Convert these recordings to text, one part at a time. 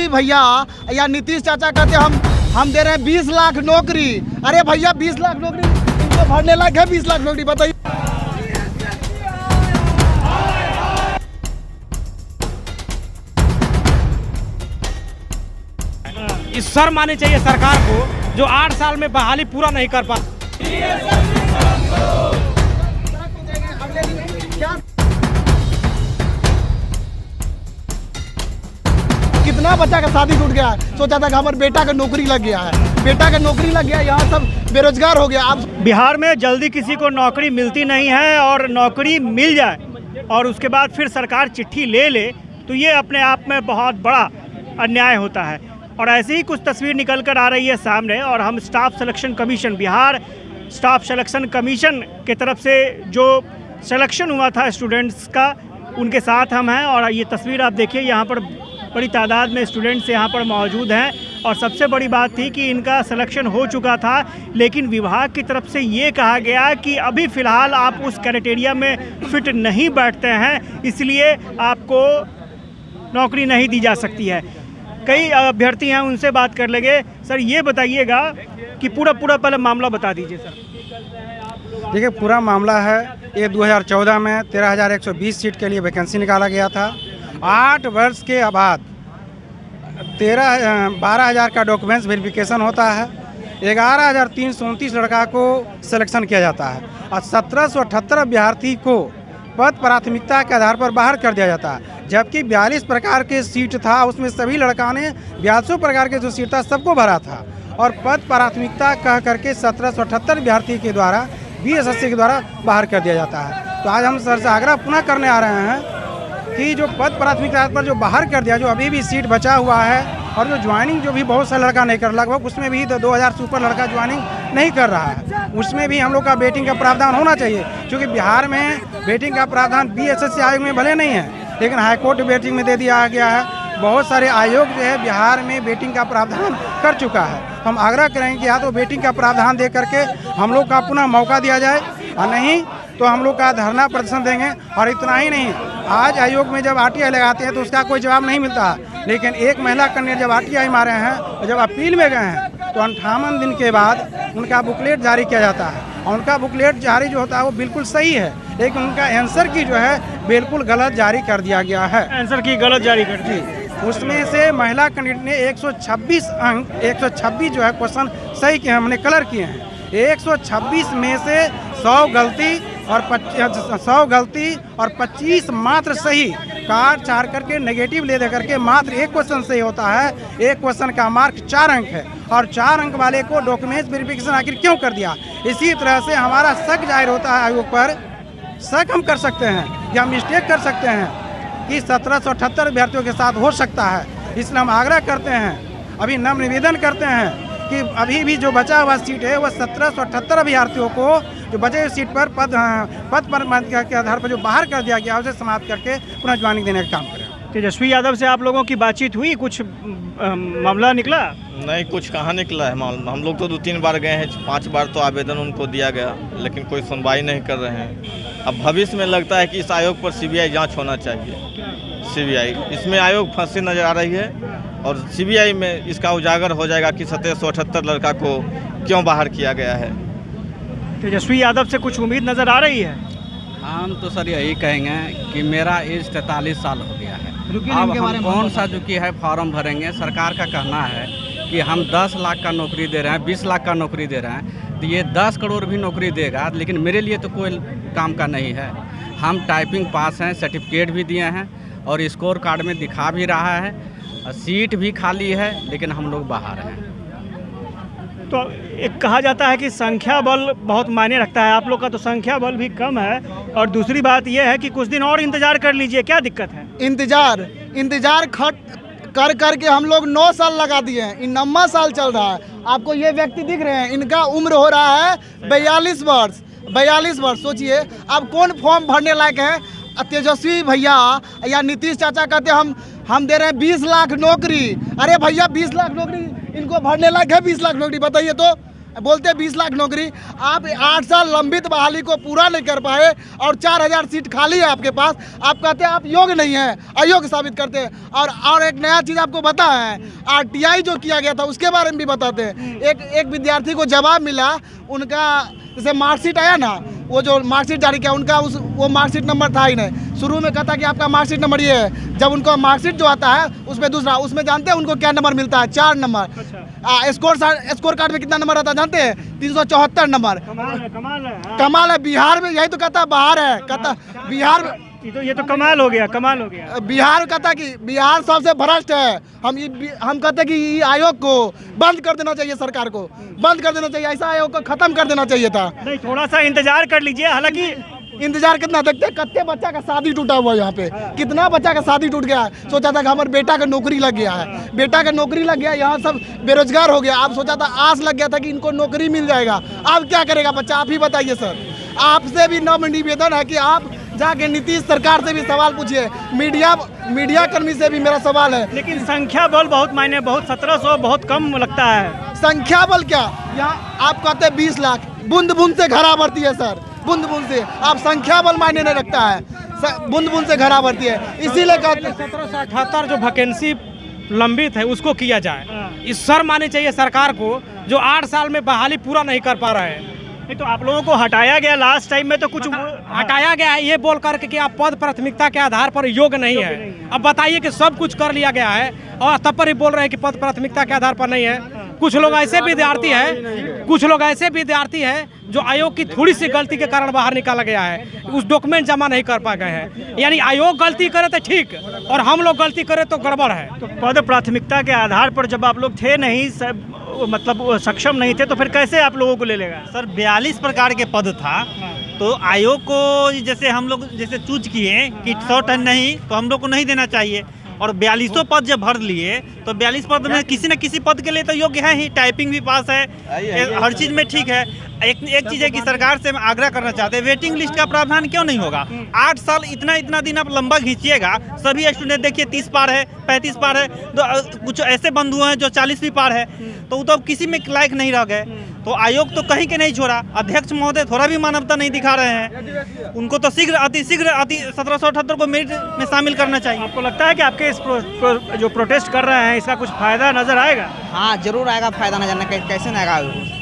भैया या नीतीश चाचा कहते हम दे रहे हैं 20 लाख नौकरी। अरे भैया 20 लाख नौकरी इनको भरने लायक है? 20 लाख नौकरी बताइए। इस शर्म आनी चाहिए सरकार को जो 8 साल में बहाली पूरा नहीं कर पा। कितना बच्चा का शादी टूट गया है। सोचा था कि हमारे बेटा का नौकरी लग गया है, बेटा का नौकरी लग गया, यहाँ सब बेरोजगार हो गया। अब बिहार में जल्दी किसी को नौकरी मिलती नहीं है और नौकरी मिल जाए और उसके बाद फिर सरकार चिट्ठी ले ले तो ये अपने आप में बहुत बड़ा अन्याय होता है। और ऐसी ही कुछ तस्वीर निकल कर आ रही है सामने और हम staff selection commission, Bihar staff selection commission के तरफ से जो सिलेक्शन हुआ था स्टूडेंट्स का, उनके साथ हम हैं। और ये तस्वीर आप देखिए, यहाँ पर बड़ी तादाद में स्टूडेंट्स यहाँ पर मौजूद हैं। और सबसे बड़ी बात थी कि इनका सिलेक्शन हो चुका था, लेकिन विभाग की तरफ से ये कहा गया कि अभी फ़िलहाल आप उस क्राइटेरिया में फिट नहीं बैठते हैं, इसलिए आपको नौकरी नहीं दी जा सकती है। कई अभ्यर्थी हैं, उनसे बात कर लेंगे। सर ये बताइएगा कि पूरा पहले मामला बता दीजिए सर। देखिए, पूरा मामला है ये 2014 में 13,120 सीट के लिए वैकेंसी निकाला गया था। 8 वर्ष के बाद 12,000 का डॉक्यूमेंट्स वेरिफिकेशन होता है। 11,329 लड़का को सिलेक्शन किया जाता है और 1,778 अभ्यर्थी को पद प्राथमिकता के आधार पर बाहर कर दिया जाता है। जबकि 42 प्रकार के सीट था, उसमें सभी लड़का ने 42 प्रकार के जो सीट था सबको भरा था और पद प्राथमिकता कह करके 1,778 अभ्यर्थी के द्वारा बीएसएससी के द्वारा बाहर कर दिया जाता है। तो आज हम सर से आग्रह पुनः करने आ रहे हैं कि जो पद प्राथमिकता पर जो बाहर कर दिया, जो अभी भी सीट बचा हुआ है और जो ज्वाइनिंग जो भी बहुत सा लड़का नहीं कर, लगभग उसमें भी 2000 से ऊपर लड़का ज्वाइनिंग नहीं कर रहा है, उसमें भी हम लोग का वेटिंग का प्रावधान होना चाहिए। क्योंकि बिहार में वेटिंग का प्रावधान बीएसएससी आयोग में भले नहीं है, लेकिन हाईकोर्ट वेटिंग में दे दिया गया है। बहुत सारे आयोग जो है बिहार में वेटिंग का प्रावधान कर चुका है। हम आग्रह करेंगे कि या तो वेटिंग का प्रावधान दे करके हम लोग का पुनः मौका दिया जाए और नहीं तो हम लोग का धरना प्रदर्शन देंगे। और इतना ही नहीं, आज आयोग में जब आरटीआई लगाते हैं तो उसका कोई जवाब नहीं मिलता, लेकिन एक महिला कैंडिडेट जब आरटीआई मारे हैं और जब अपील में गए हैं तो 58 दिन के बाद उनका बुकलेट जारी किया जाता है और उनका बुकलेट जारी जो होता है वो बिल्कुल सही है, लेकिन उनका आंसर की जो है बिल्कुल गलत जारी कर दिया गया है। आंसर की गलत जारी कर दी। उसमें से महिला कैंडिडेट ने 126 अंक 126 जो है क्वेश्चन सही किए, हमने कलर किए हैं। 126 में से 100 गलती और 25 मात्र सही, काट चार करके नेगेटिव ले दे करके मात्र एक क्वेश्चन सही होता है। एक क्वेश्चन का मार्क 4 अंक है और 4 अंक वाले को डॉक्यूमेंट्स वेरिफिकेशन आखिर क्यों कर दिया? इसी तरह से हमारा शक जाहिर होता है आयोग पर। शक हम कर सकते हैं या मिस्टेक कर सकते हैं कि 1778 अभ्यर्थियों के साथ हो सकता है। इसलिए हम आग्रह करते हैं, अभी नम्र निवेदन करते हैं कि अभी भी जो बचा हुआ सीट है वह 1778 अभ्यर्थियों को जो बचे हुए सीट पर पद के आधार पर जो बाहर कर दिया गया उसे समाप्त करके पुनः ज्वाइनिंग देने का काम करें। तेजस्वी यादव से आप लोगों की बातचीत हुई, कुछ मामला निकला? नहीं, कुछ कहाँ निकला है मामला। हम लोग तो 2-3 बार गए हैं, 5 बार तो आवेदन उनको दिया गया, लेकिन कोई सुनवाई नहीं कर रहे हैं। अब भविष्य में लगता है कि इस आयोग पर सीबीआई जांच होना चाहिए। सीबीआई इसमें आयोग फंसी नजर आ रही है और सीबीआई में इसका उजागर हो जाएगा कि 1778 लड़का को क्यों बाहर किया गया है। तेजस्वी यादव से कुछ उम्मीद नज़र आ रही है? हम तो सर यही कहेंगे कि मेरा एज 43 साल हो गया है। अब हम कौन सा जो कि है फॉर्म भरेंगे? सरकार का कहना है कि हम 10 लाख का नौकरी दे रहे हैं, 20 लाख का नौकरी दे रहे हैं, तो ये 10 करोड़ भी नौकरी देगा, लेकिन मेरे लिए तो कोई काम का नहीं है। हम टाइपिंग पास हैं, सर्टिफिकेट भी दिए हैं और स्कोर कार्ड में दिखा भी रहा है, सीट भी खाली है, लेकिन हम लोग बाहर हैं। तो एक कहा जाता है कि संख्या बल बहुत मायने रखता है, आप लोग का तो संख्या बल भी कम है। और दूसरी बात यह है कि कुछ दिन और इंतजार कर लीजिए, क्या दिक्कत है? इंतजार कर करके हम लोग 9 साल लगा दिए हैं, इन 9वां साल चल रहा है। आपको ये व्यक्ति दिख रहे हैं, इनका उम्र हो रहा है 42 वर्ष। 42 वर्ष, सोचिए अब कौन फॉर्म भरने लायक है? तेजस्वी भैया या नीतीश चाचा कहते हम दे रहे हैं 20 लाख नौकरी। अरे भैया 20 लाख नौकरी इनको भरने लायक है? 20 लाख नौकरी बताइए तो। बोलते हैं 20 लाख नौकरी। आप 8 साल लंबित बहाली को पूरा नहीं कर पाए और 4000 सीट खाली है आपके पास। आप कहते हैं आप योग्य नहीं हैं, अयोग्य साबित करते हैं। और एक नया चीज़ आपको पता है, RTI जो किया गया था उसके बारे में भी बताते हैं। एक विद्यार्थी को जवाब मिला, उनका जैसे मार्कशीट आया ना, वो जो मार्कशीट जारी किया उनका वो मार्कशीट नंबर था ही नहीं। शुरू में कहता कि आपका मार्कशीट नंबर ये है, जब उनको मार्कशीट जो आता है उसमें दूसरा, उसमें जानते हैं उनको क्या नंबर मिलता है? 4 नंबर। अच्छा। स्कोर कार्ड में कितना नंबर आता है जानते हैं? 374 नंबर। कमाल है, कमाल है। हाँ। कमाल है। बिहार में यही तो कहता है बाहर है, कहता बिहार में ये तो कमाल हो गया, कमाल हो गया। बिहार कहता कि बिहार सबसे भ्रष्ट है। हम कहते हैं कि ये आयोग को बंद कर देना चाहिए, सरकार को बंद कर देना चाहिए, ऐसा आयोग को खत्म कर देना चाहिए था। नहीं, थोड़ा सा इंतजार कर लीजिए। हालांकि इंतजार कितना देखते, कितने बच्चा का शादी टूटा हुआ है यहाँ पे, कितना बच्चा का शादी टूट गया है। सोचा था कि हमारे बेटा का नौकरी लग गया है, बेटा का नौकरी लग गया, यहाँ सब बेरोजगार हो गया। आप सोचा था, आस लग गया था कि इनको नौकरी मिल जाएगा। अब क्या करेगा बच्चा, आप ही बताइए सर। आपसे भी नम्र निवेदन है कि आप जाके नीतीश सरकार से भी सवाल पूछिए, मीडिया कर्मी से भी मेरा सवाल है। लेकिन संख्या बल बहुत मायने, बहुत 1700 बहुत कम लगता है। संख्या बल क्या, यहाँ आप कहते हैं 20 लाख, बूंद बूंद से घड़ा भरती है सर, बूंद बूंद से। आप संख्या बल मायने नहीं रखता है, बूंद बूंद से घड़ा भरती है, इसीलिए कहते हैं 1778 जो वैकेंसी लंबित है उसको किया जाए। इस शर्म आनी चाहिए सरकार को, जो 8 साल में बहाली पूरा नहीं कर पा रहे हैं। नहीं तो आप लोगों को हटाया गया लास्ट टाइम में, तो कुछ हटाया गया है ये बोल करके कि आप पद प्राथमिकता के आधार पर योग्य नहीं है। अब बताइए कि सब कुछ कर लिया गया है और तब पर ही बोल रहे हैं कि पद प्राथमिकता के आधार पर नहीं है। कुछ लोग ऐसे विद्यार्थी हैं जो आयोग की थोड़ी सी गलती के कारण बाहर निकाला गया है, उस डॉक्यूमेंट जमा नहीं कर पा गए हैं। यानी आयोग गलती करे तो ठीक और हम लोग गलती करे तो गड़बड़ है। तो पद प्राथमिकता के आधार पर जब आप लोग थे नहीं, सब मतलब सक्षम नहीं थे, तो फिर कैसे आप लोगों को ले लेगा? सर 42 प्रकार के पद था, तो आयोग को जैसे हम लोग जैसे चूज किए कि 100 टन नहीं, तो हम लोग को नहीं देना चाहिए। और 42 पद जब भर लिए तो 42 पद में किसी न किसी पद के लिए तो योग्य है ही, टाइपिंग भी पास है, हर चीज़ में ठीक है। एक चीज़ है कि सरकार से हम आग्रह करना चाहते हैं, वेटिंग लिस्ट का प्रावधान क्यों नहीं होगा? 8 साल इतना दिन आप लंबा खींचिएगा, सभी स्टूडेंट देखिए 30 पार है, 35 पार है, तो कुछ ऐसे बंधु हैं जो 40 भी पार है, तो वो तो अब किसी में लायक नहीं रह गए। तो आयोग तो कहीं के नहीं छोड़ा, अध्यक्ष महोदय थोड़ा भी मानवता नहीं दिखा रहे हैं, उनको तो अति शीघ्र 1778 को मेरिट में शामिल करना चाहिए। आपको लगता है कि आपके इस जो प्रोटेस्ट कर रहे हैं इसका कुछ फायदा नजर आएगा? हाँ जरूर आएगा फायदा, नजर कैसे नहीं आएगा।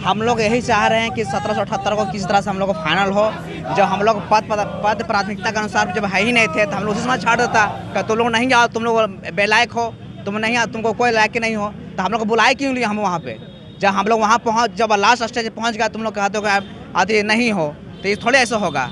हम लोग यही चाह रहे हैं कि 1778 को किसी तरह से हम लोग को फाइनल हो। जब हम लोग पद प्राथमिकता के अनुसार जब है ही नहीं थे तो हम लोग उसी समय छाड़ देता कि तुम लोग नहीं आओ, तुम लोग बेलायक हो, तुम नहीं आओ, तुमको कोई लायक नहीं हो, तो हम लोग को बुलाए क्यों लिए हम वहाँ पे? जब हम लोग वहाँ जब लास्ट स्टेज पहुँच गया, तुम लोग कहते हो कि आते नहीं हो, तो ये थोड़े ऐसा होगा।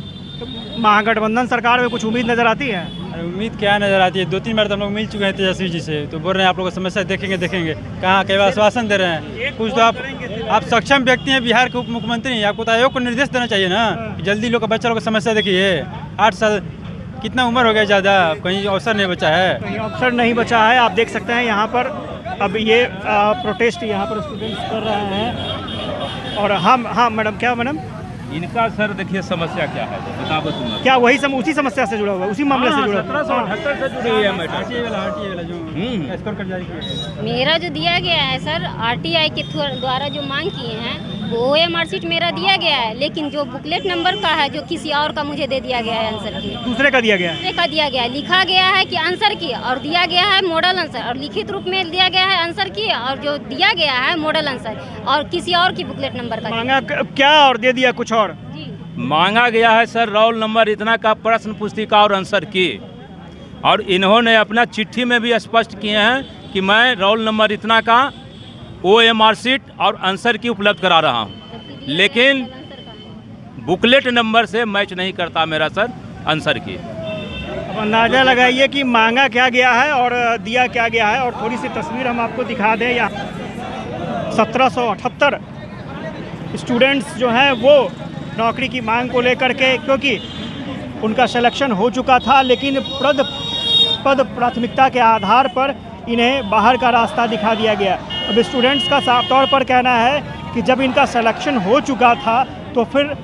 महागठबंधन सरकार में कुछ उम्मीद नजर आती है? उम्मीद क्या नजर आती है, 2-3 बार तो हम लोग मिल चुके हैं तेजस्वी जी से, तो बोल रहे हैं आप लोगों को समस्या देखेंगे। कहाँ केवल आश्वासन दे रहे हैं, कुछ तो आप सक्षम व्यक्ति हैं, बिहार के उप मुख्यमंत्री हैं, आपको तो आयोग को निर्देश देना चाहिए ना कि जल्दी लोग बच्चा लोग समस्या देखिए। 8 साल कितना उम्र हो गया, ज़्यादा कहीं अवसर नहीं बचा है, कहीं अवसर नहीं बचा है। आप देख सकते हैं यहाँ पर अब ये प्रोटेस्ट यहाँ पर स्टूडेंट्स कर रहे हैं। और हाँ मैडम, क्या मैडम इनका सर देखिए समस्या क्या है, बता दूंगा। क्या वही उसी समस्या से जुड़ा हुआ, उसी मामले से जुड़ा? 1778 से जुड़ी हुई है मैटर। मेरा जो दिया गया है सर, RTI के द्वारा जो मांग किए हैं वो OMR सीट मेरा दिया गया है, लेकिन जो बुकलेट नंबर का है जो किसी और का मुझे दे दिया गया है आंसर की, दूसरे का दिया गया है, लिखा गया है कि आंसर की, और दिया गया है मॉडल आंसर, और लिखित रूप में दिया गया है आंसर की, और जो दिया गया है मॉडल आंसर, और किसी और की बुकलेट नंबर का मांगा क्या और दे दिया कुछ और। मांगा गया है सर रोल नंबर इतना का, प्रश्न पुस्तिका और आंसर की, और इन्होंने अपना चिट्ठी में भी स्पष्ट किए हैं कि मैं रोल नंबर इतना का OMR सीट और आंसर की उपलब्ध करा रहा हूं, लेकिन बुकलेट नंबर से मैच नहीं करता मेरा सर आंसर की। अब अंदाज़ा लगाइए कि मांगा क्या गया है और दिया क्या गया है। और थोड़ी सी तस्वीर हम आपको दिखा दें। यहाँ 1778 स्टूडेंट्स जो हैं वो नौकरी की मांग को लेकर के, क्योंकि उनका सिलेक्शन हो चुका था, लेकिन पद प्राथमिकता के आधार पर इन्हें बाहर का रास्ता दिखा दिया गया। अब स्टूडेंट्स का साफ तौर पर कहना है कि जब इनका सिलेक्शन हो चुका था तो फिर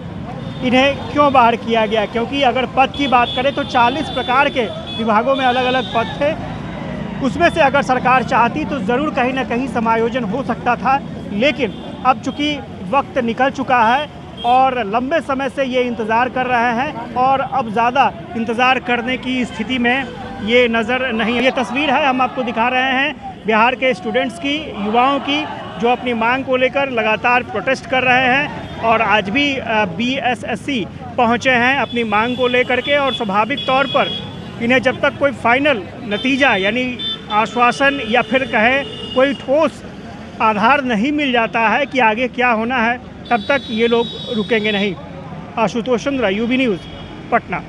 इन्हें क्यों बाहर किया गया, क्योंकि अगर पद की बात करें तो 40 प्रकार के विभागों में अलग अलग पद थे। उसमें से अगर सरकार चाहती तो ज़रूर कहीं ना कहीं समायोजन हो सकता था, लेकिन अब चूँकि वक्त निकल चुका है और लंबे समय से ये इंतज़ार कर रहे हैं और अब ज़्यादा इंतज़ार करने की स्थिति में ये नज़र नहीं। ये तस्वीर है हम आपको दिखा रहे हैं बिहार के स्टूडेंट्स की, युवाओं की, जो अपनी मांग को लेकर लगातार प्रोटेस्ट कर रहे हैं और आज भी BSSC पहुंचे हैं अपनी मांग को लेकर के। और स्वाभाविक तौर पर इन्हें जब तक कोई फाइनल नतीजा यानी आश्वासन या फिर कहे कोई ठोस आधार नहीं मिल जाता है कि आगे क्या होना है, तब तक ये लोग रुकेंगे नहीं। Ashutosh Chandra, UB news, Patna.